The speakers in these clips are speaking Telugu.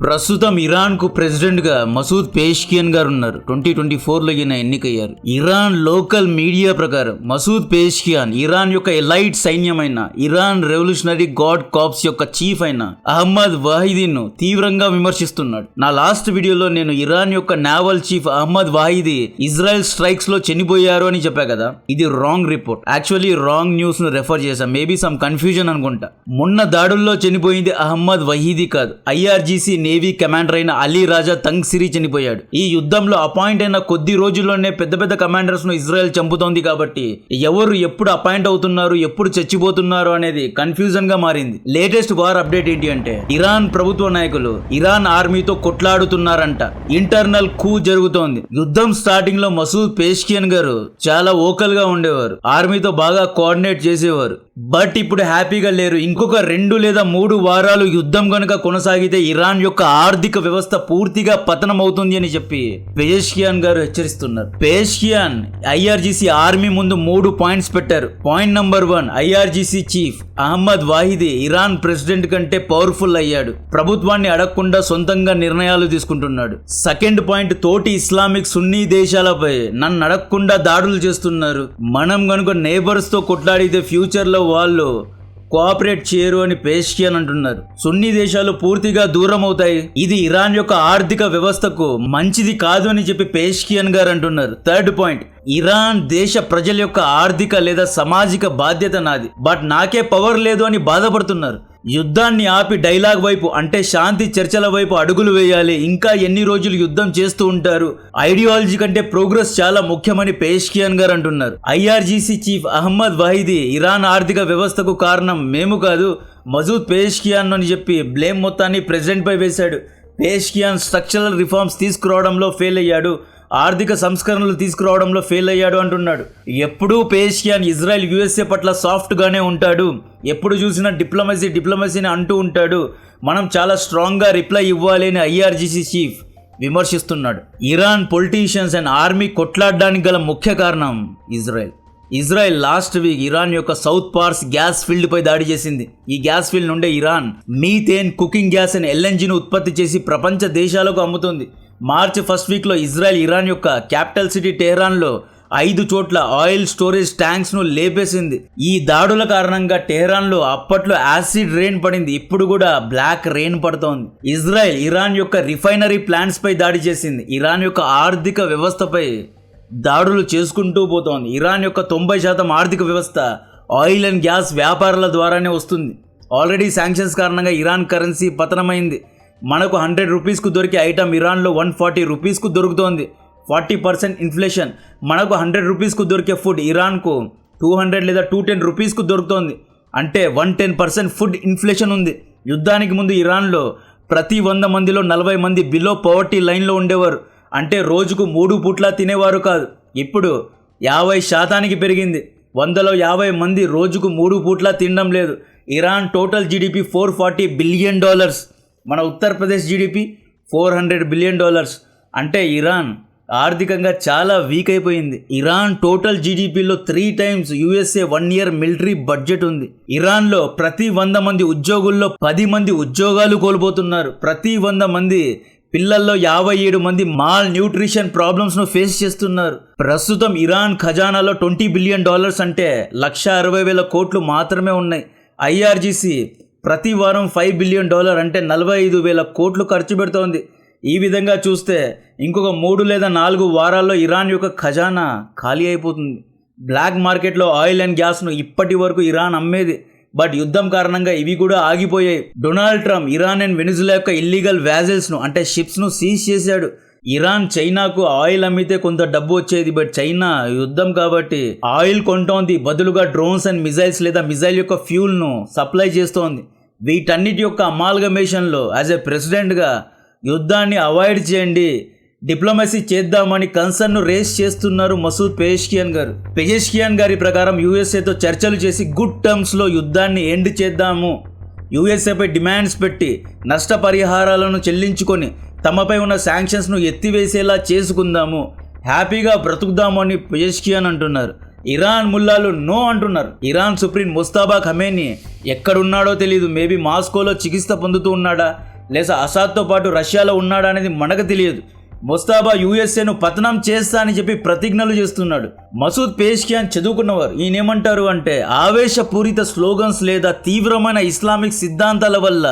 ప్రస్తుతం ఇరాన్ కు ప్రెసిడెంట్ గా మసూద్ పేష్కియన్ గారు ఉన్నారు. 2024లో ఈయన ఎన్నికయ్యారు. ఇరాన్ లోకల్ మీడియా ప్రకారం మసూద్ పేష్కియాన్ ఇరాన్ యొక్క ఎలైట్ సైన్యమైన ఇరాన్ రెవల్యూషనరీ గాడ్ కార్ప్స్ యొక్క చీఫ్ అయిన అహ్మద్ వాహిదీన్ ను తీవ్రంగా విమర్శిస్తున్నాడు. నా లాస్ట్ వీడియోలో నేను ఇరాన్ యొక్క naval chief Ahmad Vahidi Israel strikes లో చనిపోయారు అని చెప్పా కదా. ఇది wrong report. Actually wrong news ను రెఫర్ చేశాం. మేబీ సమ్ కన్ఫ్యూజన్ అనుకుంటా. మొన్న దాడుల్లో చనిపోయింది అహ్మద్ వహీదీ కాదు, ఐఆర్జీసీ నేవీ కమాండర్ అయిన అలీ రాజా తంగ్సిరీ చనిపోయాడు. ఈ యుద్ధంలో అపాయింట్ అయిన కొద్ది రోజుల్లోనే పెద్ద పెద్ద కమాండర్స్ ను ఇజ్రాయెల్ చంపుతోంది. కాబట్టి ఎవరు ఎప్పుడు అపాయింట్ అవుతున్నారు, ఎప్పుడు చచ్చిపోతున్నారు అనేది కన్ఫ్యూజన్ గా మారింది. లేటెస్ట్ వార్ అప్డేట్ ఏంటి అంటే ఇరాన్ ప్రభుత్వ నాయకులు ఇరాన్ ఆర్మీతో కొట్లాడుతున్నారంట. ఇంటర్నల్ కూ జరుగుతోంది. యుద్ధం స్టార్టింగ్ లో మసూద్ పేష్కియన్ గారు చాలా ఓకల్ గా ఉండేవారు, ఆర్మీతో బాగా కోఆర్డినేట్ చేసేవారు. బట్ ఇప్పుడు హ్యాపీగా లేరు. ఇంకొక 2 లేదా 3 వారాలు యుద్ధం కనుక కొనసాగితే ఇరాన్ యొక్క ఆర్థిక వ్యవస్థ పూర్తిగా పతనం అవుతుంది అని చెప్పి పేష్కియాన్ గారు హెచ్చరిస్తున్నారు. పేష్కియాన్ ఐఆర్జీసీ ఆర్మీ ముందు 3 పాయింట్స్ పెట్టారు. Point number 1, IRGC chief Ahmad Vahidi Iran president కంటే పవర్ఫుల్ అయ్యాడు. ప్రభుత్వాన్ని అడగకుండా సొంతంగా నిర్ణయాలు తీసుకుంటున్నాడు. సెకండ్ పాయింట్, తోటి ఇస్లామిక్ సున్నీ దేశాలపై నన్ను అడగకుండా దాడులు చేస్తున్నారు. మనం కనుక నేబర్స్ తో కొట్లాడితే ఫ్యూచర్ లో వాళ్ళు కోఆపరేట్ చేయరు అని పేష్కియాన్ అంటున్నారు. సున్నీ దేశాలు పూర్తిగా దూరం అవుతాయి. ఇది ఇరాన్ యొక్క ఆర్థిక వ్యవస్థకు మంచిది కాదు అని చెప్పి పేష్కియాన్ గారు అంటున్నారు. థర్డ్ పాయింట్, ఇరాన్ దేశ ప్రజల యొక్క ఆర్థిక లేదా సామాజిక బాధ్యత నాది, బట్ నాకే పవర్ లేదు అని బాధపడుతున్నారు. యుద్ధాన్ని ఆపి డైలాగ్ వైపు అంటే శాంతి చర్చల వైపు అడుగులు వేయాలి. ఇంకా ఎన్ని రోజులు యుద్ధం చేస్తూ ఉంటారు? ఐడియాలజీ కంటే ప్రోగ్రెస్ చాలా ముఖ్యమని పేష్కియాన్ గారు అంటున్నారు. IRGC chief Ahmad Vahidi Iran ఆర్థిక వ్యవస్థకు కారణం మేము కాదు, మసూద్ పేష్కియాన్ అని చెప్పి బ్లేమ్ మొత్తాన్ని ప్రెసిడెంట్ పై వేశాడు. పేష్కియాన్ స్ట్రక్చరల్ రిఫార్మ్స్ తీసుకురావడంలో ఫెయిల్ అయ్యాడు, ఆర్థిక సంస్కరణలు తీసుకురావడంలో ఫెయిల్ అయ్యాడు అంటున్నాడు. ఎప్పుడూ పేష్కియాన్ ఇజ్రాయెల్ యుఎస్ఏ పట్ల సాఫ్ట్ గానే ఉంటాడు. ఎప్పుడు చూసినా డిప్లొమసీని అంటూ ఉంటాడు. మనం చాలా స్ట్రాంగ్ గా రిప్లై ఇవ్వాలి అని ఐఆర్జీసీ చీఫ్ విమర్శిస్తున్నాడు. ఇరాన్ పొలిటీషియన్స్ అండ్ ఆర్మీ కొట్లాడడానికి గల ముఖ్య కారణం ఇజ్రాయెల్ లాస్ట్ వీక్ ఇరాన్ యొక్క సౌత్ పార్స్ గ్యాస్ ఫీల్డ్ పై దాడి చేసింది. ఈ గ్యాస్ ఫీల్డ్ నుండే Iran methane cooking gas and ఎల్ఎన్జీని ఉత్పత్తి చేసి ప్రపంచ దేశాలకు అమ్ముతుంది. మార్చి ఫస్ట్ వీక్ లో ఇజ్రాయెల్ ఇరాన్ యొక్క క్యాపిటల్ సిటీ టెహరాన్లో 5 చోట్ల ఆయిల్ స్టోరేజ్ ట్యాంక్స్ ను లేపేసింది. ఈ దాడుల కారణంగా టెహరాన్లో అప్పట్లో యాసిడ్ రెయిన్ పడింది. ఇప్పుడు కూడా బ్లాక్ రెయిన్ పడుతోంది. ఇజ్రాయెల్ ఇరాన్ యొక్క రిఫైనరీ ప్లాంట్స్ పై దాడి చేసింది. ఇరాన్ యొక్క ఆర్థిక వ్యవస్థపై దాడులు చేసుకుంటూ పోతోంది. ఇరాన్ యొక్క 90% ఆర్థిక వ్యవస్థ ఆయిల్ అండ్ గ్యాస్ వ్యాపారాల ద్వారానే వస్తుంది. ఆల్రెడీ శాంక్షన్స్ కారణంగా ఇరాన్ కరెన్సీ పతనమైంది. మనకు 100 రూపీస్కు దొరికే ఐటమ్ ఇరాన్లో 140 రూపీస్కు దొరుకుతోంది. 40% ఇన్ఫ్లేషన్. మనకు 100 రూపీస్కు దొరికే ఫుడ్ ఇరాన్కు 200 లేదా 210 రూపీస్కు దొరుకుతోంది. అంటే 110% ఫుడ్ ఇన్ఫ్లేషన్ ఉంది. యుద్ధానికి ముందు ఇరాన్లో ప్రతి 100 మందిలో 40 మంది బిలో పవర్టీ లైన్లో ఉండేవారు. అంటే రోజుకు 3 పూట్ల తినేవారు కాదు. ఇప్పుడు 50% పెరిగింది. 100లో 50 మంది రోజుకు 3 పూట్ల తినడం లేదు. Iran total GDP $440 billion. మన ఉత్తరప్రదేశ్ జీడిపి $400 బిలియన్. అంటే ఇరాన్ ఆర్థికంగా చాలా వీక్ అయిపోయింది. ఇరాన్ టోటల్ జీడిపిలో 3 times USA 1 year military budget ఉంది. ఇరాన్లో ప్రతి 100 మంది ఉద్యోగుల్లో 10 మంది ఉద్యోగాలు కోల్పోతున్నారు. ప్రతి 100 మంది పిల్లల్లో 57 మంది మాల్ న్యూట్రిషన్ ప్రాబ్లమ్స్ ను ఫేస్ చేస్తున్నారు. ప్రస్తుతం ఇరాన్ ఖజానాలో $20 బిలియన్ అంటే 1,60,000 కోట్లు మాత్రమే ఉన్నాయి. ఐఆర్జీసీ ప్రతి వారం $5 బిలియన్ అంటే 45,000 కోట్లు ఖర్చు పెడుతోంది. ఈ విధంగా చూస్తే ఇంకొక 3 లేదా 4 వారాల్లో ఇరాన్ యొక్క ఖజానా ఖాళీ అయిపోతుంది. బ్లాక్ మార్కెట్లో ఆయిల్ అండ్ గ్యాస్ను ఇప్పటి వరకు ఇరాన్ అమ్మేది, బట్ యుద్ధం కారణంగా ఇవి కూడా ఆగిపోయాయి. Donald Trump Iran and Venezuela యొక్క ఇల్లీగల్ వ్యాజల్స్ను అంటే షిప్స్ను సీజ్ చేశాడు. ఇరాన్ చైనాకు ఆయిల్ అమ్మితే కొంత డబ్బు వచ్చేది, బట్ చైనా యుద్ధం కాబట్టి ఆయిల్ కొంటోంది, బదులుగా డ్రోన్స్ అండ్ మిజైల్స్ లేదా మిజైల్ యొక్క ఫ్యూల్ను సప్లై చేస్తోంది. వీటన్నిటి యొక్క అమాల్గమేషన్లో యాజ్ ఏ ప్రెసిడెంట్గా యుద్ధాన్ని అవాయిడ్ చేయండి, డిప్లొమసీ చేద్దామని కన్సర్న్ను రేస్ చేస్తున్నారు మసూద్ పేష్కియాన్ గారు. పేష్కియాన్ గారి ప్రకారం యుఎస్ఏతో చర్చలు చేసి గుడ్ టర్మ్స్లో యుద్ధాన్ని ఎండ్ చేద్దాము, యుఎస్ఏపై డిమాండ్స్ పెట్టి నష్టపరిహారాలను చెల్లించుకొని తమపై ఉన్న శాంక్షన్స్ను ఎత్తివేసేలా చేసుకుందాము, హ్యాపీగా బ్రతుకుదాము అని పేష్కియాన్ అంటున్నారు. ఇరాన్ ముల్లాలు నో అంటున్నారు. ఇరాన్ సుప్రీం ముస్తాబా ఖమేనీ ఎక్కడున్నాడో తెలియదు. మేబీ మాస్కోలో చికిత్స పొందుతూ ఉన్నాడా, లేదా అసాద్తో పాటు రష్యాలో ఉన్నాడా అనేది మనకు తెలియదు. ముస్తాబా యుఎస్ఏను పతనం చేస్తా అని చెప్పి ప్రతిజ్ఞలు చేస్తున్నాడు. మసూద్ పేష్కియాన్ చదువుకున్నవారు. ఈయనేమంటారు అంటే ఆవేశపూరిత స్లోగన్స్ లేదా తీవ్రమైన ఇస్లామిక్ సిద్ధాంతాల వల్ల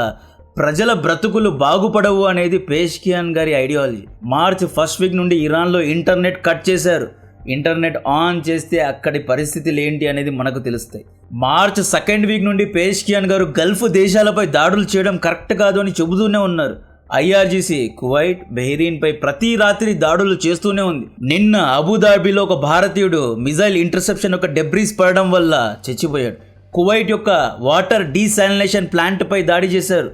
ప్రజల బ్రతుకులు బాగుపడవు అనేది పేష్కియాన్ గారి ఐడియాలజీ. మార్చ్ ఫస్ట్ వీక్ నుండి ఇరాన్లో ఇంటర్నెట్ కట్ చేశారు. ఇంటర్నెట్ ఆన్ చేస్తే అక్కడి పరిస్థితులు ఏంటి అనేది మనకు తెలుస్తాయి. మార్చ్ సెకండ్ వీక్ నుండి పేష్కియాన్ గారు గల్ఫ్ దేశాలపై దాడులు చేయడం కరెక్ట్ కాదు అని చెబుతూనే ఉన్నారు. ఐఆర్జీసీ కువైట్, బెహ్రీన్ పై ప్రతి రాత్రి దాడులు చేస్తూనే ఉంది. నిన్న అబుదాబిలో ఒక భారతీయుడు మిజైల్ ఇంటర్సెప్షన్ ఒక డెబ్రీస్ పడడం వల్ల చచ్చిపోయాడు. కువైట్ యొక్క వాటర్ డీసాలినేషన్ ప్లాంట్ పై దాడి చేశారు.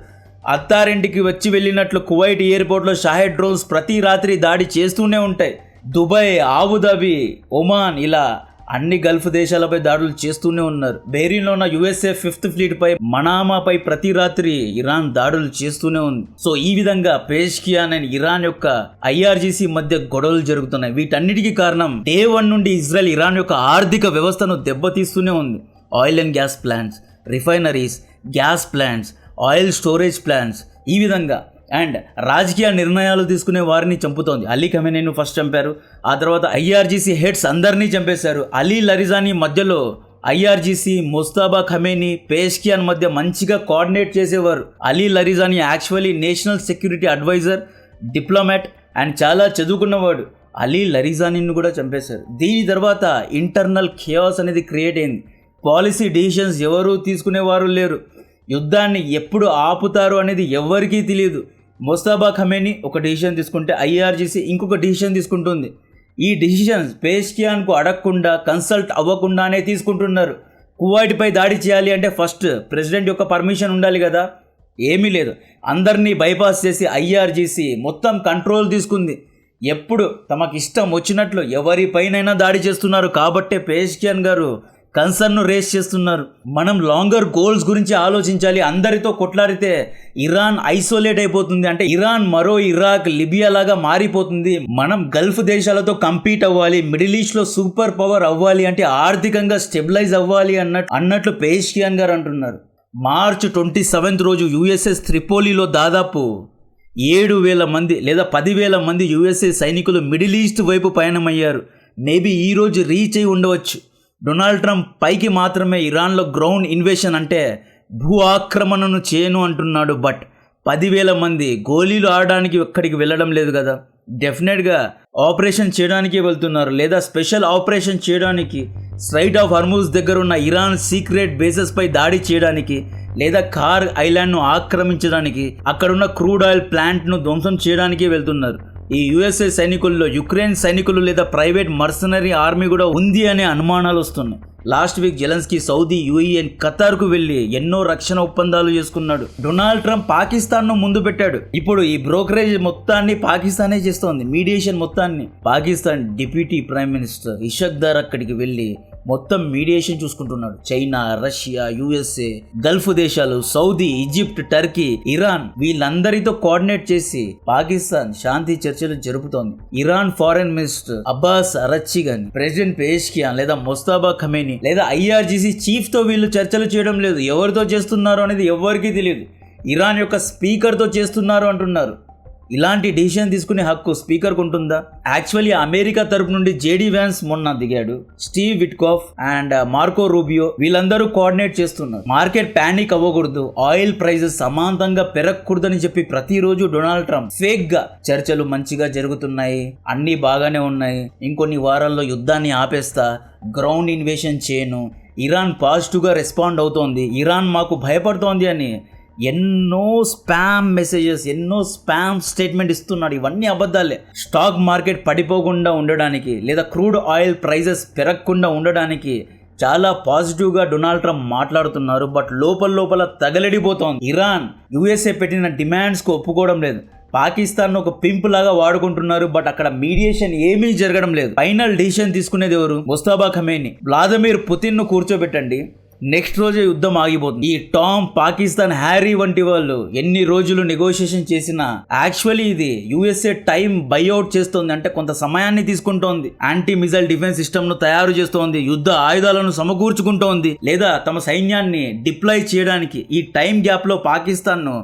అత్తారింటికి వచ్చి వెళ్ళినట్లు కువైట్ ఎయిర్పోర్ట్లో షాహెడ్ డ్రోన్స్ ప్రతి రాత్రి దాడి చేస్తూనే ఉంటాయి. దుబాయ్, అబుదాబి, ఒమాన్ ఇలా అన్ని గల్ఫ్ దేశాలపై దాడులు చేస్తూనే ఉన్నారు. బెహ్రీన్లో ఉన్న యుఎస్ఏ 5th ఫ్లీట్ పై, మనామాపై ప్రతి రాత్రి ఇరాన్ దాడులు చేస్తూనే ఉంది. సో ఈ విధంగా పేష్కియాన్ అండ్ ఇరాన్ యొక్క ఐఆర్జీసీ మధ్య గొడవలు జరుగుతున్నాయి. వీటన్నిటికీ కారణం డే 1 నుండి ఇజ్రాయెల్ ఇరాన్ యొక్క ఆర్థిక వ్యవస్థను దెబ్బతీస్తూనే ఉంది. Oil and gas plants, refineries, gas plants, oil storage plants, ఈ విధంగా అండ్ రాజకీయ నిర్ణయాలు తీసుకునే వారిని చంపుతోంది. అలీ ఖమేనీని ఫస్ట్ చంపారు, ఆ తర్వాత ఐఆర్జీసీ హెడ్స్ అందరినీ చంపేశారు. అలీ లరిజానీ మధ్యలో ఐఆర్జీసీ, ముస్తాబా ఖమేనీ, పేష్కియాన్ మధ్య మంచిగా కోఆర్డినేట్ చేసేవారు. Ali Larijani actually national security adviser, diplomat and చాలా చదువుకున్నవాడు. అలీ లరిజానీని కూడా చంపేశారు. దీని తర్వాత ఇంటర్నల్ ఖియాస్ అనేది క్రియేట్ అయింది. పాలసీ డిసిషన్స్ ఎవరూ తీసుకునేవారు లేరు. యుద్ధాన్ని ఎప్పుడు ఆపుతారు అనేది ఎవరికీ తెలియదు. ముస్తాబా ఖమేనీ ఒక డిసిషన్ తీసుకుంటే ఐఆర్జీసీ ఇంకొక డిసిషన్ తీసుకుంటుంది. ఈ డిసిషన్స్ పేష్కియాన్కు అడగకుండా, కన్సల్ట్ అవ్వకుండానే తీసుకుంటున్నారు. కువైట్పై దాడి చేయాలి అంటే ఫస్ట్ ప్రెసిడెంట్ యొక్క పర్మిషన్ ఉండాలి కదా, ఏమీ లేదు. అందరినీ బైపాస్ చేసి ఐఆర్జీసీ మొత్తం కంట్రోల్ తీసుకుంది. ఎప్పుడు తమకు ఇష్టం వచ్చినట్లు ఎవరిపైనైనా దాడి చేస్తున్నారు. కాబట్టే పేష్కియాన్ గారు కన్సర్న్ను రేస్ చేస్తున్నారు. మనం లాంగర్ గోల్స్ గురించి ఆలోచించాలి. అందరితో కొట్లాడితే ఇరాన్ ఐసోలేట్ అయిపోతుంది. అంటే ఇరాన్ మరో ఇరాక్, లిబియా లాగా మారిపోతుంది. మనం గల్ఫ్ దేశాలతో కంపీట్ అవ్వాలి, మిడిల్ ఈస్ట్లో సూపర్ పవర్ అవ్వాలి అంటే ఆర్థికంగా స్టెబిలైజ్ అవ్వాలి అన్నట్లు పేష్కియాన్ గారు అంటున్నారు. మార్చ్ 27 రోజు యుఎస్ఎస్ త్రిపోలీలో దాదాపు 7,000 మంది లేదా 10,000 మంది యుఎస్ఏ సైనికులు మిడిల్ ఈస్ట్ వైపు పయనమయ్యారు. మేబీ ఈరోజు రీచ్ అయి ఉండవచ్చు. డొనాల్డ్ ట్రంప్ పైకి మాత్రమే ఇరాన్లో గ్రౌండ్ ఇన్వేషన్ అంటే భూ ఆక్రమణను చేయను అంటున్నాడు. బట్ 10,000 మంది గోళీలు ఆడడానికి ఎక్కడికి వెళ్ళడం లేదు కదా. డెఫినెట్గా ఆపరేషన్ చేయడానికి వెళ్తున్నారు, లేదా స్పెషల్ ఆపరేషన్ చేయడానికి, స్ట్రైట్ ఆఫ్ హార్మూజ్ దగ్గర ఉన్న ఇరాన్ సీక్రెట్ బేసెస్ పై దాడి చేయడానికి, లేదా కార్ ఐలాండ్ను ఆక్రమించడానికి, అక్కడున్న క్రూడ్ ఆయిల్ ప్లాంట్ను ధ్వంసం చేయడానికి వెళ్తున్నారు. ఈ యుఎస్ఏ సైనికుల్లో యుక్రెయిన్ సైనికులు లేదా ప్రైవేట్ మర్సనరీ ఆర్మీ కూడా ఉంది అనే అనుమానాలు వస్తున్నాయి. Last week Zelensky Saudi, UAE and ఖతార్కు వెళ్ళి ఎన్నో రక్షణ ఒప్పందాలు చేసుకున్నాడు. డొనాల్డ్ ట్రంప్ పాకిస్తాన్ను ముందు పెట్టాడు. ఇప్పుడు ఈ బ్రోకరేజ్ మొత్తాన్ని పాకిస్తానే చేస్తోంది, మీడియేషన్ మొత్తాన్ని. Pakistan deputy prime minister Ishaq Dar అక్కడికి వెళ్ళి మొత్తం మీడియేషన్ చూసుకుంటున్నాడు. చైనా, రష్యా, యుఎస్ఏ, గల్ఫ్ దేశాలు, సౌదీ, ఈజిప్ట్, టర్కీ, ఇరాన్ వీళ్ళందరితో కోఆర్డినేట్ చేసి పాకిస్తాన్ శాంతి చర్చలు జరుపుతోంది. Iran foreign minister Abbas Araghchi గాని, ప్రెసిడెంట్ పేష్కియాన్ లేదా ముస్తాబా ఖమేనీ లేదా ఐఆర్జీసీ చీఫ్ తో వీళ్ళు చర్చలు చేయడం లేదు. ఎవరితో చేస్తున్నారు అనేది ఎవరికీ తెలియదు. ఇరాన్ యొక్క స్పీకర్తో చేస్తున్నారు అంటున్నారు. ఇలాంటి డిసిషన్ తీసుకునే హక్కు స్పీకర్కు ఉంటుందా? యాక్చువల్లీ అమెరికా తరపు నుండి జేడీ వ్యాన్స్ మొన్న దిగాడు. Steve Witkoff and Marco Rubio వీళ్ళందరూ కోఆర్డినేట్ చేస్తున్నారు. మార్కెట్ ప్యానిక్ అవ్వకూడదు, ఆయిల్ ప్రైజెస్ సమాంతంగా పెరగకూడదని చెప్పి ప్రతిరోజు డొనాల్డ్ ట్రంప్ ఫేక్ గా చర్చలు మంచిగా జరుగుతున్నాయి, అన్నీ బాగానే ఉన్నాయి, ఇంకొన్ని వారాల్లో యుద్ధాన్ని ఆపేస్తా, గ్రౌండ్ ఇన్వేషన్ చేయను, ఇరాన్ పాజిటివ్గా రెస్పాండ్ అవుతోంది, ఇరాన్ మాకు భయపడుతోంది అని ఎన్నో స్పామ్ మెసేజెస్, ఎన్నో స్పామ్ స్టేట్మెంట్ ఇస్తున్నాడు. ఇవన్నీ అబద్ధాలే. స్టాక్ మార్కెట్ పడిపోకుండా ఉండడానికి లేదా క్రూడ్ ఆయిల్ ప్రైజెస్ పెరగకుండా ఉండడానికి చాలా పాజిటివ్గా డొనాల్డ్ ట్రంప్ మాట్లాడుతున్నారు. బట్ లోపల తగలడిపోతోంది. ఇరాన్ యుఎస్ఏ పెట్టిన డిమాండ్స్కు ఒప్పుకోవడం లేదు. పాకిస్తాన్ ఒక పింప్ లాగా వాడుకుంటున్నారు. బట్ అక్కడ మీడియేషన్ ఏమీ జరగడం లేదు. ఫైనల్ డిసిషన్ తీసుకునేది ఎవరు? ముస్తాబా ఖమేనీ. వ్లాదిమిర్ పుతిన్ ను కూర్చోబెట్టండి, నెక్స్ట్ రోజే యుద్ధం ఆగిపోతుంది. ఈ టామ్, పాకిస్తాన్, హ్యారీ వంటి వాళ్ళు ఎన్ని రోజులు నెగోషియేషన్ చేసినా యాక్చువల్లీ ఇది యుఎస్ఏ టైం బైఅవుట్ చేస్తోంది. అంటే కొంత సమయాన్ని తీసుకుంటోంది. యాంటీ మిసైల్ డిఫెన్స్ సిస్టమ్ ను తయారు చేస్తోంది, యుద్ధ ఆయుధాలను సమకూర్చుకుంటోంది, లేదా తమ సైన్యాన్ని డిప్లాయ్ చేయడానికి. ఈ టైం గ్యాప్ లో పాకిస్తాన్ ను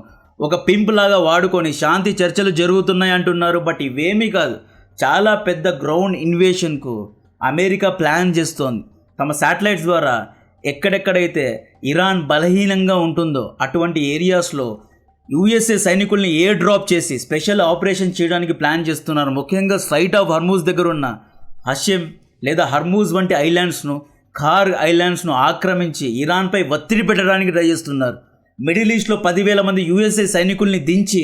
ఒక పింప్ లాగా వాడుకొని శాంతి చర్చలు జరుగుతున్నాయి అంటున్నారు. బట్ ఇవేమీ కాదు. చాలా పెద్ద గ్రౌండ్ ఇన్వేషన్కు అమెరికా ప్లాన్ చేస్తోంది. తమ శాటిలైట్స్ ద్వారా ఎక్కడెక్కడైతే ఇరాన్ బలహీనంగా ఉంటుందో అటువంటి ఏరియాస్లో యూఎస్ఏ సైనికుల్ని ఎయిర్ డ్రాప్ చేసి స్పెషల్ ఆపరేషన్ చేయడానికి ప్లాన్ చేస్తున్నారు. ముఖ్యంగా స్ట్రైట్ ఆఫ్ హర్మూజ్ దగ్గర ఉన్న హషెమ్ లేదా హర్మూజ్ వంటి ఐలాండ్స్ను, ఖార్ ఐలాండ్స్ను ఆక్రమించి ఇరాన్పై ఒత్తిడి పెట్టడానికి ట్రై చేస్తున్నారు. మిడిల్ ఈస్ట్లో 10,000 మంది యూఎస్ఏ సైనికుల్ని దించి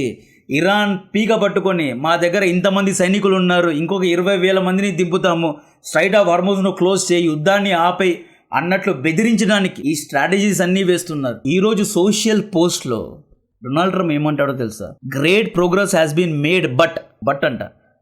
ఇరాన్ పీక పట్టుకొని మా దగ్గర ఇంతమంది సైనికులు ఉన్నారు, ఇంకొక 20,000 మందిని దింపుతాము, స్ట్రైట్ ఆఫ్ హర్మూజ్ను క్లోజ్ చేయి, యుద్ధాన్ని ఆపై అన్నట్లు బెదిరించడానికి ఈ స్ట్రాటజీస్ అన్నీ వేస్తున్నారు. ఈరోజు సోషల్ పోస్ట్లో డొనాల్డ్ ట్రంప్ ఏమంటాడో తెలుసా? Great progress has been made but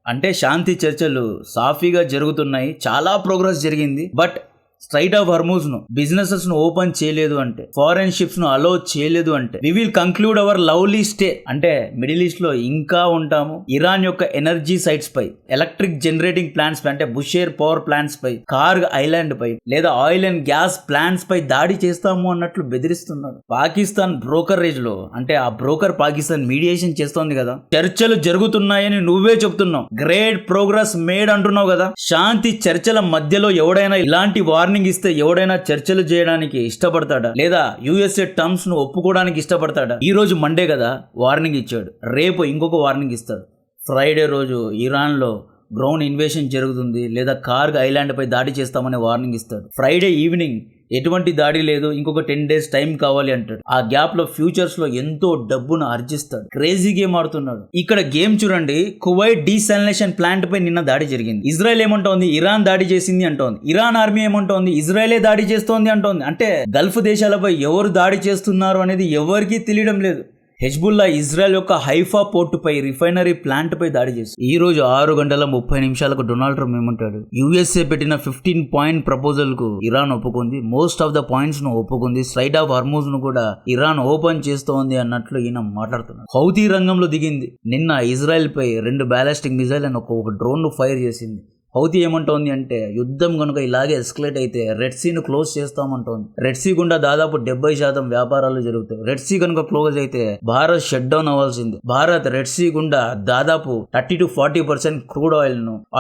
అంటే శాంతి చర్చలు సాఫీగా జరుగుతున్నాయి, చాలా ప్రోగ్రెస్ జరిగింది, బట్ స్ట్రైట్ ఆఫ్ హర్మూజ్ను బిజినెసెస్ను ఓపెన్ చేయలేదు అంటే, ఫారెన్ షిప్స్ను అలో చేయలేదు అంటే, we will conclude our lovely stay అంటే మిడిల్ ఈస్ట్లో ఇంకా ఉంటాము. ఇరాన్ యొక్క ఎనర్జీ సైట్స్ పై, ఎలక్ట్రిక్ జనరేటింగ్ ప్లాంట్స్ పై అంటే బుషేర్ పవర్ ప్లాంట్స్ పై, కార్గ్ ఐలాండ్ పై లేదా ఆయిల్ అండ్ గ్యాస్ ప్లాంట్స్ పై దాడి చేస్తాము అన్నట్లు బెదిరిస్తున్నారు. పాకిస్తాన్ బ్రోకరేజ్ లో అంటే ఆ బ్రోకర్ పాకిస్తాన్ మీడియేషన్ చేస్తోంది కదా, చర్చలు జరుగుతున్నాయని నువ్వే చెప్తున్నావు, గ్రేట్ ప్రోగ్రెస్ మేడ్ అంటున్నావు కదా. శాంతి చర్చల మధ్యలో ఎవడైనా ఇలాంటి వార్నింగ్ ఇస్తే ఎవడైనా చర్చలు చేయడానికి ఇష్టపడతాడా? లేదా యూఎస్ఏ టర్మ్స్ ను ఒప్పుకోవడానికి ఇష్టపడతాడా? ఈ రోజు మండే కదా వార్నింగ్ ఇచ్చాడు, రేపు ఇంకొక వార్నింగ్ ఇస్తాడు. ఫ్రైడే రోజు ఇరాన్లో గ్రౌండ్ ఇన్వేషన్ జరుగుతుంది లేదా కార్గ్ ఐలాండ్ పై దాడి చేస్తామని వార్నింగ్ ఇస్తాడు. ఫ్రైడే ఈవినింగ్ ఎటువంటి దాడి లేదు, ఇంకొక 10 days టైం కావాలి అంటాడు. ఆ గ్యాప్ లో ఫ్యూచర్స్ లో ఎంతో డబ్బును ఆర్జిస్తాడు. క్రేజీ గేమ్ ఆడుతున్నాడు. ఇక్కడ గేమ్ చూడండి. కువైట్ డీసాలినేషన్ ప్లాంట్ పై నిన్న దాడి జరిగింది. ఇజ్రాయెల్ ఏమంటోంది? ఇరాన్ దాడి చేసింది అంటోంది. Iran army ఏమంటోంది? ఇజ్రాయెలే దాడి చేస్తోంది అంటోంది. అంటే గల్ఫ్ దేశాలపై ఎవరు దాడి చేస్తున్నారు అనేది ఎవరికీ తెలియడం లేదు. హెజ్బుల్లా ఇజ్రాయెల్ యొక్క హైఫా పోర్టుపై, రిఫైనరీ ప్లాంట్ పై దాడి చేసి ఈ రోజు 6:30 డొనాల్డ్ ట్రంప్ ఏమంటాడు? యూఎస్ఏ పెట్టిన 15 point ప్రపోజల్ కు ఇరాన్ ఒప్పుకుంది, మోస్ట్ ఆఫ్ ద పాయింట్స్ ను ఒప్పుకుంది, స్ట్రైట్ ఆఫ్ హర్మూజ్ ను కూడా ఇరాన్ ఓపెన్ చేస్తోంది అన్నట్లు ఈయన మాట్లాడుతున్నాడు. హౌతీ రంగంలో దిగింది. నిన్న ఇజ్రాయెల్ పై 2 ballistic మిసైల్ అని ఒక డ్రోన్ ను ఫైర్ చేసింది. హౌతీ ఏమంటోంది అంటే యుద్ధం కనుక ఇలాగే ఎస్కలేట్ అయితే రెడ్ సీను క్లోజ్ చేస్తామంటోంది. రెడ్ సీ గుండా దాదాపు 70% వ్యాపారాలు జరుగుతాయి. రెడ్ సీ కనుక క్లోజ్ అయితే భారత్ షట్ డౌన్ అవ్వాల్సింది. భారత్ రెడ్ సీ గుండా దాదాపు 30 to 40% crude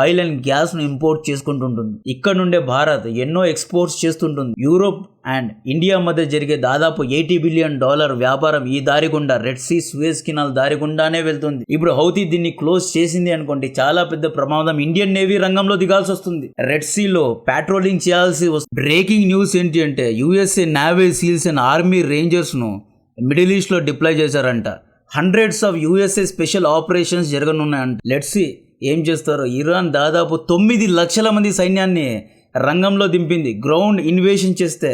oil and gas ను ఇంపోర్ట్ చేసుకుంటుంటుంది. ఇక్కడ నుండే భారత్ ఎన్నో ఎక్స్పోర్ట్స్ చేస్తుంటుంది. యూరోప్ అండ్ ఇండియా మధ్య జరిగే దాదాపు $80 billion వ్యాపారం ఈ దారి గుండా, రెడ్ సీ, సూయజ్ కెనాల్ దారి గుండానే వెళ్తుంది. ఇప్పుడు హౌతీ దీన్ని క్లోజ్ చేసింది అనుకోండి, చాలా పెద్ద ప్రమాదం. ఇండియన్ నేవీ రంగంలో దిగాల్సి వస్తుంది. రెడ్ సీలో పాట్రోలింగ్ చేయాల్సి వస్తుంది. బ్రేకింగ్ న్యూస్ ఏంటి అంటే USA navy seals and army rangers ను మిడిల్ ఈస్ట్ లో డిప్లాయ్ చేశారంట. Hundreds of USA special operations జరగనున్నాయంట. లెట్స్ సీ ఏం చేస్తారో. ఇరాన్ దాదాపు 9 లక్షల మంది సైన్యాన్ని రంగంలో దింపింది. గ్రౌండ్ ఇన్వేషన్ చేస్తే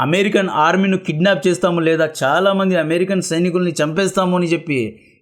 అమెరికన్ ఆర్మీను కిడ్నాప్ చేస్తాము లేదా చాలా మంది అమెరికన్ సైనికుల్ని చంపేస్తాము అని చెప్పి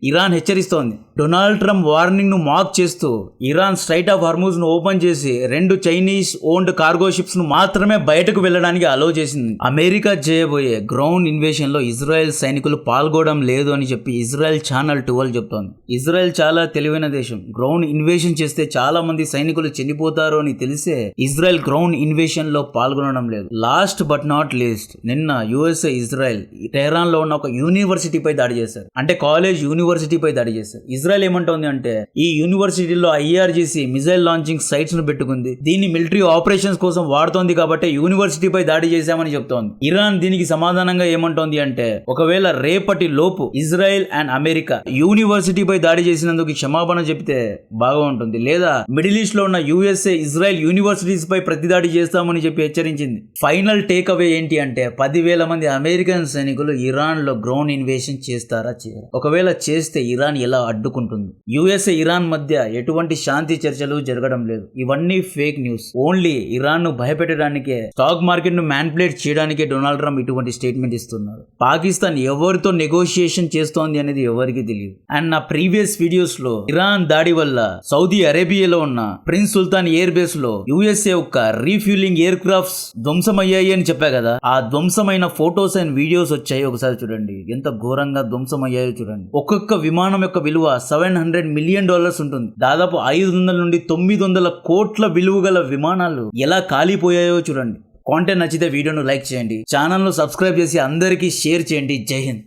ఇరాన్ హెచ్చరిస్తోంది. డొనాల్డ్ ట్రంప్ వార్నింగ్ ను మాక్ చేస్తూ ఇరాన్ స్ట్రైట్ ఆఫ్ హర్మూజ్ ను ఓపెన్ చేసి 2 చైనీస్ ఓన్డ్ కార్గో షిప్స్ ను మాత్రమే బయటకు వెళ్ళడానికి అలో చేసింది. అమెరికా చేయబోయే గ్రౌండ్ ఇన్వేషన్ లో ఇజ్రాయెల్ సైనికులు పాల్గొనడం లేదు అని చెప్పి ఇజ్రాయెల్ ఛానల్ 12 చెప్తోంది. ఇజ్రాయెల్ చాలా తెలివైన దేశం. గ్రౌండ్ ఇన్వేషన్ చేస్తే చాలా మంది సైనికులు చనిపోతారు అని తెలిసే ఇజ్రాయెల్ గ్రౌండ్ ఇన్వేషన్ లో పాల్గొనడం లేదు. లాస్ట్ బట్ నాట్ లీస్ట్, నిన్న యుఎస్ఏ ఇజ్రాయెల్ టెహరాన్ లో ఉన్న ఒక యూనివర్సిటీపై దాడి చేశారు. అంటే కాలేజ్ యూనివర్సిటీపై దాడి చేశారు. ఇజ్రాయెల్ ఏమంటోంది అంటే ఈ యూనివర్సిటీలో IRGC మిజైల్ లాంచింగ్ సైట్స్ ను పెట్టుకుంది, దీన్ని మిలిటరీ ఆపరేషన్స్ కోసం వాడుతోంది కాబట్టి యూనివర్సిటీపై దాడి చేశామని చెప్తోంది. ఇరాన్ దీనికి సమాధానంగా ఏమంటోంది అంటే ఒకవేళ రేపటి లోపు ఇజ్రాయెల్ అండ్ అమెరికా యూనివర్సిటీపై దాడి చేసినందుకు క్షమాపణ చెప్తే బాగా ఉంటుంది, లేదా మిడిల్ ఈస్ట్ లో ఉన్న యుఎస్ఏ ఇజ్రాయెల్ యూనివర్సిటీస్ పై ప్రతిదాడి చేస్తామని చెప్పి హెచ్చరించింది. ఫైనల్ టేక్ అవే ఏంటి అంటే 10,000 మంది అమెరికన్ సైనికులు ఇరాన్ లో గ్రౌండ్ ఇన్వేషన్ చేస్తారా చేయరా? ఒకవేళ చేస్తే ఇరాన్ ఎలా అడ్డుకుంటుంది? యుఎస్ఏ ఇరాన్ మధ్య ఎటువంటి శాంతి చర్చలు జరగడం లేదు. ఇవన్నీ ఫేక్ న్యూస్. ఓన్లీ ఇరాన్ ను భయపెట్టడానికే, స్టాక్ మార్కెట్ ను మ్యానిపులేట్ చేయడానికే డొనాల్డ్ ట్రంప్ ఇటువంటి స్టేట్మెంట్ ఇస్తున్నారు. పాకిస్తాన్ ఎవరితో నెగోషియేషన్ చేస్తోంది అనేది ఎవరికి తెలియదు. అండ్ నా ప్రీవియస్ వీడియోస్ లో ఇరాన్ దాడి వల్ల సౌదీ అరేబియాలో ఉన్న ప్రిన్స్ సుల్తాన్ ఎయిర్ బేస్ లో యుఎస్ఏ యొక్క రీఫ్యూలింగ్ ఎయిర్ క్రాఫ్ట్స్ ధ్వంసమయ్యాయి అని చెప్పా కదా, ఆ ధ్వంసమైన ఫోటోస్ అండ్ వీడియోస్ వచ్చాయి. ఒకసారి చూడండి ఎంత ఘోరంగా ధ్వంసమయ్యాయో చూడండి. ఒక్కొక్క విమానం యొక్క విలువ $700 million ఉంటుంది. దాదాపు 500 నుండి 900 కోట్ల విలువ గల విమానాలు ఎలా కాలిపోయాయో చూడండి. కాంటెంట్ నచ్చితే వీడియోను లైక్ చేయండి, ఛానల్ ను సబ్స్క్రైబ్ చేసి అందరికీ షేర్ చేయండి. జై హింద్.